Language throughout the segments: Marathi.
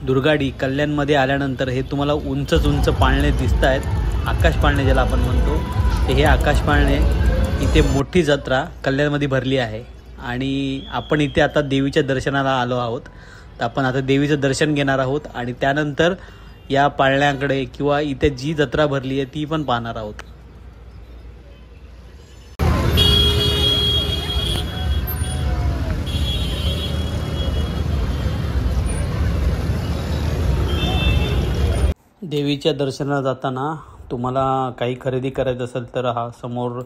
दुर्गाडी कल्याणमध्ये आल्यानंतर हे तुम्हाला उंच उंच पाळणे दिसत आहेत, आकाश पाळणे ज्याला आपण म्हणतो, ते हे आकाश पाळणे इथे मोठी जत्रा कल्याणमध्ये भरली आहे। आणि आपण इथे आता देवीच्या दर्शनाला आलो आहोत, तर आपण आता देवीचं दर्शन घेणार आहोत आणि त्यानंतर या पाळण्याकडे किंवा इथे जी जत्रा भरली आहे ती पण पाहणार आहोत। देवीच्या दर्शनाला जाताना तुम्हाला काही खरेदी करायचं असेल तर हा समोर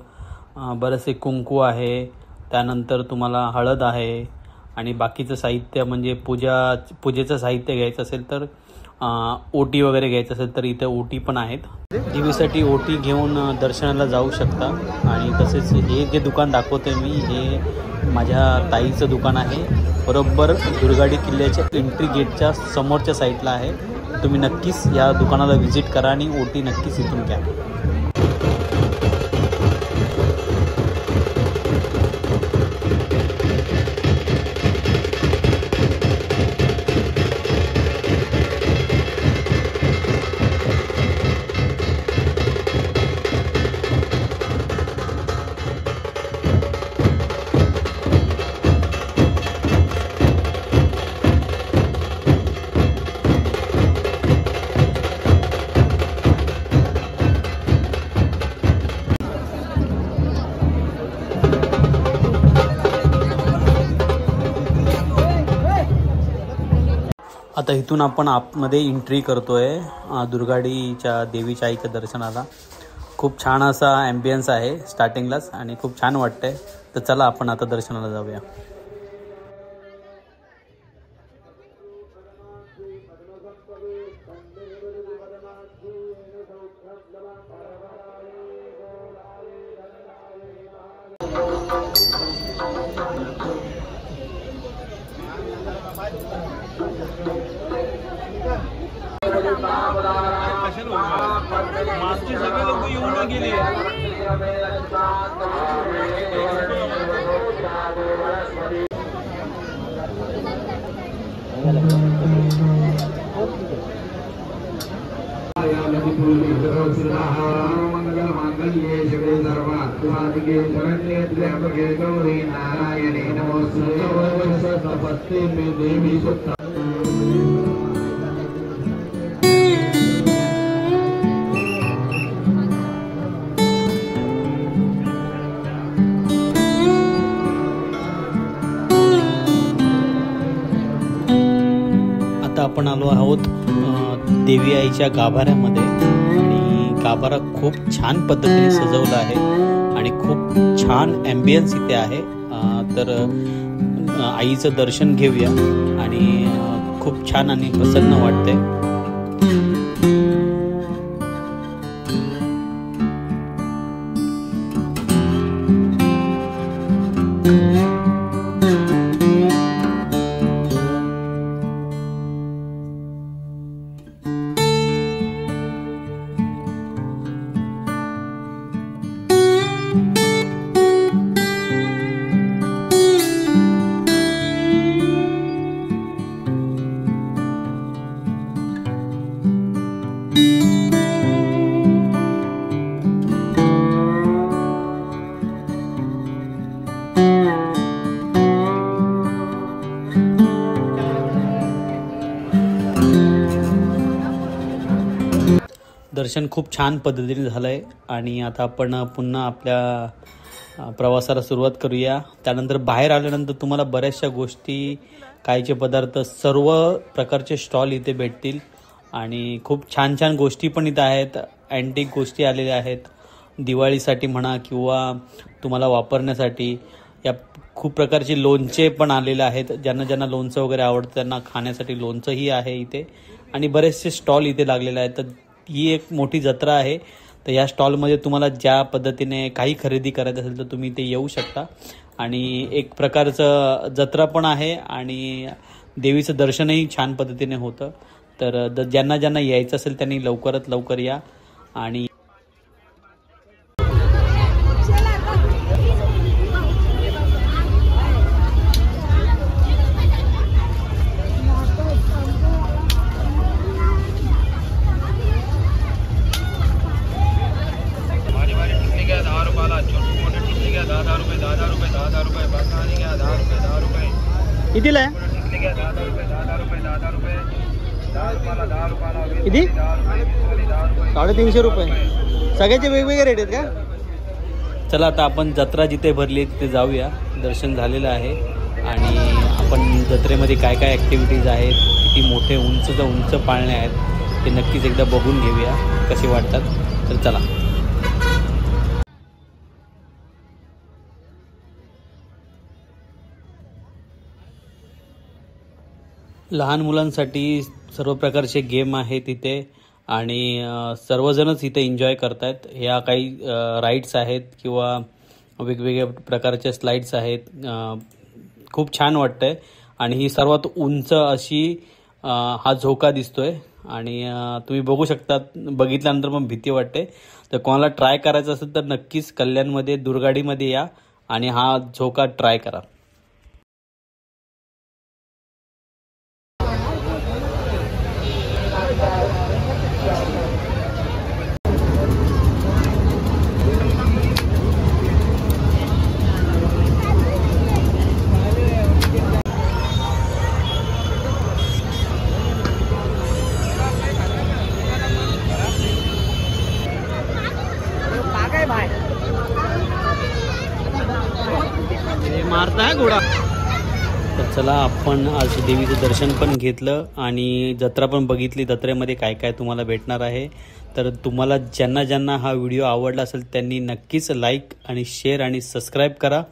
बरेचसे कुंकू आहे, त्यानंतर तुम्हाला हळद आहे आणि बाकीचं साहित्य म्हणजे पूजेचं साहित्य घ्यायचं असेल तर ओटी वगैरे घ्यायचं असेल तर इथे ओटी पण आहेत। देवीसाठी ओटी घेऊन दर्शनाला जाऊ शकता। आणि तसेच हे जे दुकान दाखवतोय मी, हे माझ्या ताईचं दुकान आहे, बरोबर दुर्गाडी किल्ल्याच्या एंट्री गेटच्या समोरच्या साईडला आहे। तुम्ही नक्कीच या दुकानाला व्हिजिट करा आणि ओटी नक्कीच इथून घ्या। आता इथून आपण आतमध्ये एंट्री करतोय दुर्गाडीच्या देवीच्या आईच्या दर्शनाला। खूप छान असा ॲम्बियन्स आहे स्टार्टिंगलाच आणि खूप छान वाटतंय। तर चला आपण आता दर्शनाला जाऊया। सगळे लोक येऊन गेले। आपण आलो आहोत देवी आईच्या गाभाऱ्यामध्ये आणि गाभारा खूप छान पद्धतीने सजवला आहे आणि खूप छान ॲम्बियन्स इथे आहे। तर आईचं दर्शन घेऊया आणि खूप छान आणि प्रसन्न वाटते। दर्शन खूप छान पद्धतीने झालं आहे आणि आता आपण पुन्हा आपल्या प्रवासाला सुरुवात करूया। त्यानंतर बाहेर आल्यानंतर तुम्हाला बऱ्याचशा गोष्टी, खायचे पदार्थ, सर्व प्रकारचे स्टॉल इथे भेटतील आणि खूप छान छान गोष्टी पण इथे आहेत। अँटिक गोष्टी आलेल्या आहेत दिवाळीसाठी म्हणा किंवा तुम्हाला वापरण्यासाठी। या खूप प्रकारचे लोणचे पण आलेले आहेत, ज्यांना ज्यांना लोणचं वगैरे आवडतं त्यांना खाण्यासाठी लोणचंही आहे इथे आणि बरेचसे स्टॉल इथे लागलेले आहेत। तर ही एक मोठी जत्रा आहे, तर या स्टॉलमध्ये तुम्हाला ज्या पद्धतीने काही खरेदी करायचं असेल तर तुम्ही इथे येऊ शकता आणि एक प्रकारचं जत्रा पण आहे आणि देवीचं दर्शनही छान पद्धतीने होतं। तर ज्यांना ज्यांना यायचं असेल त्यांनी लवकरात लवकर या आणि कितीला आहे किती 350 रुपये सगळ्याचे वेगवेगळे रेट आहेत का? चला आता आपण जत्रा जिथे भरली तिथे जाऊया. दर्शन झालेलं आहे आणि आपण जत्रेमध्ये काय काय ॲक्टिव्हिटीज आहेत, किती मोठे उंच पाळणे आहेत ते नक्कीच एकदा बघून घेऊया कसे वाटतात. तर चला. लहान मुलांसाठी सर्व प्रकारचे गेम आहेत इथे आणि सर्वजणच इथे एन्जॉय करतायत. ह्या काही राईड्स आहेत किंवा वेगवेगळ्या प्रकारच्या स्लाइड्स आहेत. खूप छान वाटतंय आणि ही सर्वात उंच अशी हा झोका दिसतोय आणि तुम्ही बघू शकता. बघितल्यानंतर पण भीती वाटते. तर कोणाला ट्राय करायचं असेल तर नक्कीच कल्याणमध्ये दुर्गाडीमध्ये या आणि हा झोका ट्राय करा. मारता है घोडा. तर चला आपण आज देवीचं दर्शन पण घेतलं आणि जत्रा पण बघितली. जत्रेमध्ये काय काय तुम्हाला भेटणार आहे. तर तुम्हाला ज्यांना हा व्हिडिओ आवडला असेल त्यांनी नक्कीच लाईक आणि शेअर आणि सबस्क्राईब करा.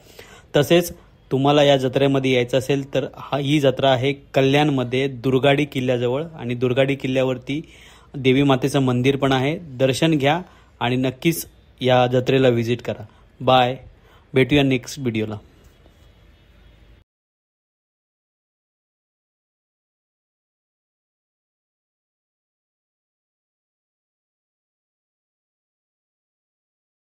तसेच तुम्हाला या जत्रेमध्ये यायचं असेल तर ही जत्रा आहे कल्याणमध्ये दुर्गाडी किल्ल्याजवळ आणि दुर्गाडी किल्ल्यावरती देवी मातेचं मंदिर पण आहे. दर्शन घ्या आणि नक्कीच या जत्रेला व्हिजिट करा. बाय. भेटूया नेक्स्ट व्हिडिओला.